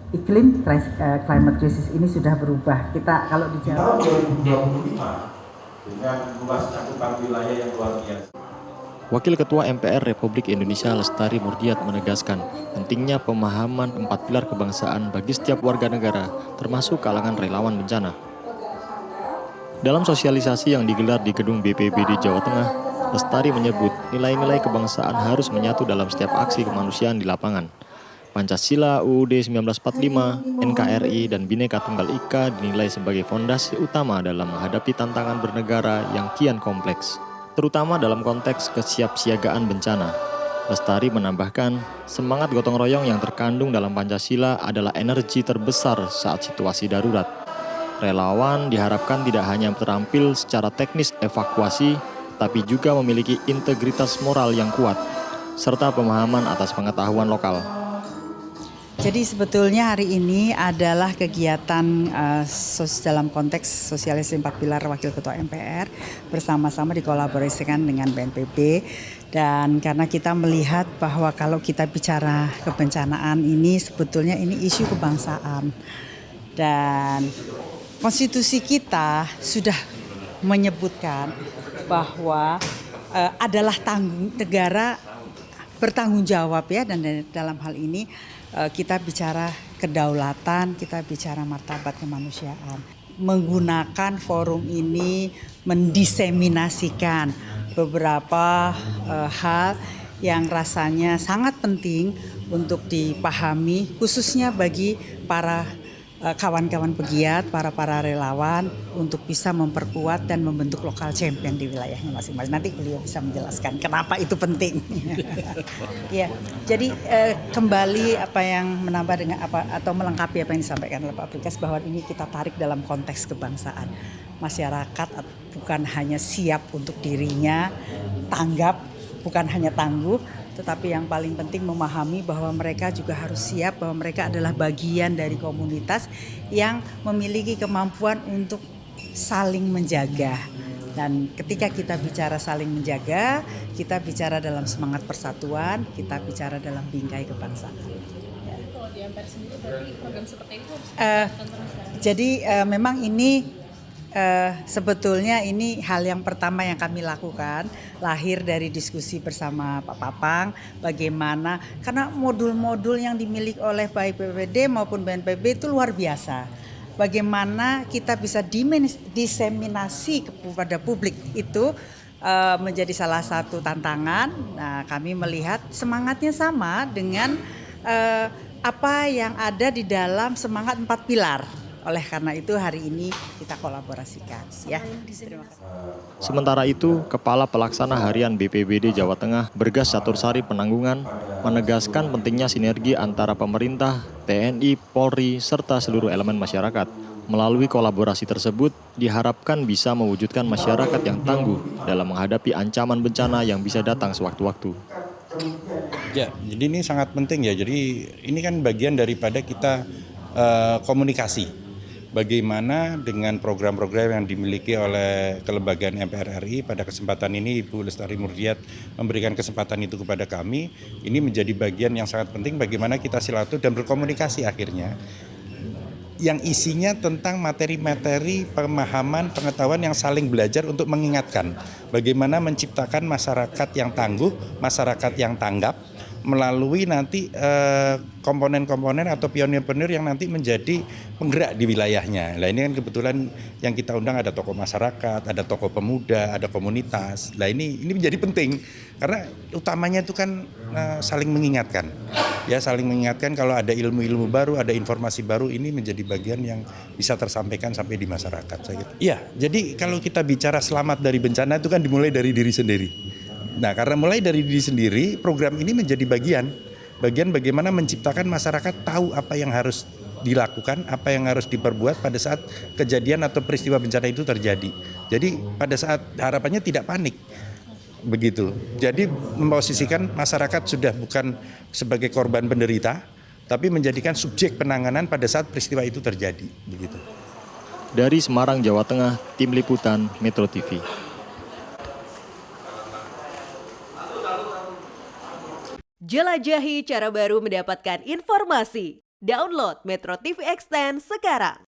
iklim climate crisis ini sudah berubah. Kita kalau di Jawa tahun 2025 dengan luas cakupan wilayah yang luar biasa. Wakil Ketua MPR Republik Indonesia Lestari Murdiat menegaskan pentingnya pemahaman 4 pilar kebangsaan bagi setiap warga negara, termasuk kalangan relawan bencana. Dalam sosialisasi yang digelar di gedung BPBD Jawa Tengah, Lestari menyebut nilai-nilai kebangsaan harus menyatu dalam setiap aksi kemanusiaan di lapangan. Pancasila, UUD 1945, NKRI, dan Bhinneka Tunggal Ika dinilai sebagai fondasi utama dalam menghadapi tantangan bernegara yang kian kompleks, terutama dalam konteks kesiapsiagaan bencana. Lestari menambahkan, semangat gotong royong yang terkandung dalam Pancasila adalah energi terbesar saat situasi darurat. Relawan diharapkan tidak hanya terampil secara teknis evakuasi, tapi juga memiliki integritas moral yang kuat, serta pemahaman atas pengetahuan lokal. Jadi sebetulnya hari ini adalah kegiatan dalam konteks sosialisasi 4 pilar Wakil Ketua MPR bersama-sama dikolaborasikan dengan BNPB, dan karena kita melihat bahwa kalau kita bicara kebencanaan ini sebetulnya ini isu kebangsaan, dan konstitusi kita sudah menyebutkan bahwa adalah negara bertanggung jawab ya, dan dalam hal ini kita bicara kedaulatan, kita bicara martabat kemanusiaan. Menggunakan forum ini mendiseminasikan beberapa hal yang rasanya sangat penting untuk dipahami, khususnya bagi para kawan-kawan pegiat, para relawan untuk bisa memperkuat dan membentuk lokal champion di wilayahnya masing-masing. Nanti beliau bisa menjelaskan kenapa itu penting. Ya, jadi kembali apa yang menambah dengan apa atau melengkapi apa yang disampaikan oleh Pak Brikas, bahwa ini kita tarik dalam konteks kebangsaan. Masyarakat bukan hanya siap untuk dirinya, tanggap, bukan hanya tangguh, tetapi yang paling penting memahami bahwa mereka juga harus siap bahwa mereka adalah bagian dari komunitas yang memiliki kemampuan untuk saling menjaga. Dan ketika kita bicara saling menjaga, kita bicara dalam semangat persatuan, kita bicara dalam bingkai kebangsaan. Kalau di MPR sendiri berarti program seperti itu harus jadi memang ini sebetulnya ini hal yang pertama yang kami lakukan, lahir dari diskusi bersama Pak Papang, bagaimana karena modul-modul yang dimiliki oleh baik BPBD maupun BNPB itu luar biasa. Bagaimana kita bisa diseminasi kepada publik itu menjadi salah satu tantangan. Nah, kami melihat semangatnya sama dengan apa yang ada di dalam semangat 4 pilar. Oleh karena itu hari ini kita kolaborasikan ya. Terima kasih. Sementara itu, Kepala Pelaksana Harian BPBD Jawa Tengah, Bergas Catursari Penanggungan, menegaskan pentingnya sinergi antara pemerintah, TNI, Polri, serta seluruh elemen masyarakat. Melalui kolaborasi tersebut, diharapkan bisa mewujudkan masyarakat yang tangguh dalam menghadapi ancaman bencana yang bisa datang sewaktu-waktu. Ya, jadi ini sangat penting ya. Jadi ini kan bagian daripada kita komunikasi. Bagaimana dengan program-program yang dimiliki oleh kelembagaan MPR RI. Pada kesempatan ini Ibu Lestari Murdiat memberikan kesempatan itu kepada kami. Ini menjadi bagian yang sangat penting bagaimana kita silaturahmi dan berkomunikasi akhirnya, yang isinya tentang materi-materi pemahaman, pengetahuan yang saling belajar untuk mengingatkan bagaimana menciptakan masyarakat yang tangguh, masyarakat yang tanggap, melalui nanti komponen-komponen atau pionir-pionir yang nanti menjadi penggerak di wilayahnya. Nah, ini kan kebetulan yang kita undang ada tokoh masyarakat, ada tokoh pemuda, ada komunitas. Nah, ini menjadi penting karena utamanya itu kan saling mengingatkan. Ya, saling mengingatkan kalau ada ilmu-ilmu baru, ada informasi baru, ini menjadi bagian yang bisa tersampaikan sampai di masyarakat. Iya, jadi kalau kita bicara selamat dari bencana itu kan dimulai dari diri sendiri. Nah, karena mulai dari diri sendiri, program ini menjadi bagian bagaimana menciptakan masyarakat tahu apa yang harus dilakukan, apa yang harus diperbuat pada saat kejadian atau peristiwa bencana itu terjadi. Jadi pada saat harapannya tidak panik, begitu. Jadi memposisikan masyarakat sudah bukan sebagai korban penderita, tapi menjadikan subjek penanganan pada saat peristiwa itu terjadi, begitu. Dari Semarang, Jawa Tengah, Tim Liputan Metro TV. Jelajahi cara baru mendapatkan informasi. Download Metro TV Extend sekarang.